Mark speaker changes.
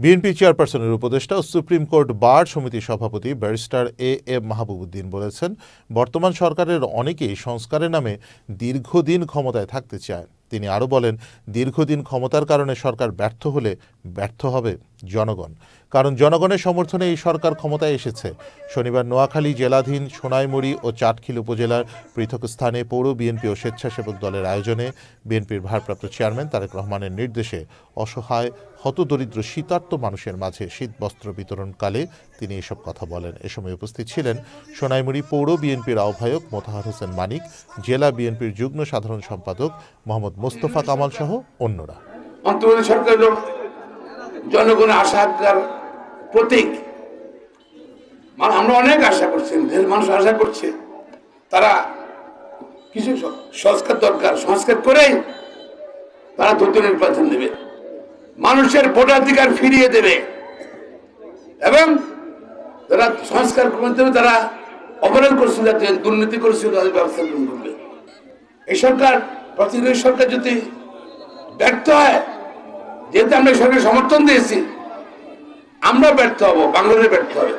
Speaker 1: BNP চেয়ারপারসনের উপদেষ্টা ও supreme court bar সমিতির সভাপতি ব্যারিস্টার এম মাহবুবউদ্দিন বলেছেন, বর্তমান সরকারের অনেকেই সংস্কারের নামে দীর্ঘদিন ক্ষমতায় থাকতে চায়। তিনি আরও বলেন, দীর্ঘদিন ক্ষমতার কারণে সরকার ব্যর্থ হলে ব্যর্থ হবে জনগণ, কারণ জনগণের সমর্থনে এই সরকার ক্ষমতায় এসেছে। শনিবার নোয়াখালী জেলাধীন সোনাইমুড়ি ও চাটখিল উপজেলার পৃথক স্থানে পৌর বিএনপি ও স্বেচ্ছাসেবক দলের আয়োজনে বিএনপির ভারপ্রাপ্ত চেয়ারম্যান তারেক রহমানের নির্দেশে অসহায় হতদরিদ্র শীতার্ত মানুষের মাঝে শীতবস্ত্র বিতরণকালে তিনি এসব কথা বলেন। এ সময় উপস্থিত ছিলেন সোনাইমুড়ি পৌর বিএনপির আহ্বায়ক মোতাহার হোসেন মানিক, জেলা বিএনপির যুগ্ম সাধারণ সম্পাদক মোহাম্মদ মোস্তফা কামাল সহ অন্যরা।
Speaker 2: অন্তর্বর্তী সরকার জনগণের আশা আকাঙ্ক্ষার প্রতীক। আমরা অনেক আশা করছি, মানুষ আশা করছে তারা কিছু সংস্কার দরকার, সংস্কার করেই তারা দ্রুত নির্বাচন দেবে, মানুষের ভোটাধিকার ফিরিয়ে দেবে এবং যারা সংস্কার করতে হবে তারা অপরাধ করছিল, দুর্নীতি করেছিল তাদের ব্যবস্থা গ্রহণ করবে। এই সরকার, প্রতিনিধি সরকার যদি ব্যর্থ হয়, যেহেতু আমরা সরকার সমর্থন দিয়েছি, আমরা ব্যর্থ হব, বাংলাদেশ ব্যর্থ হবে।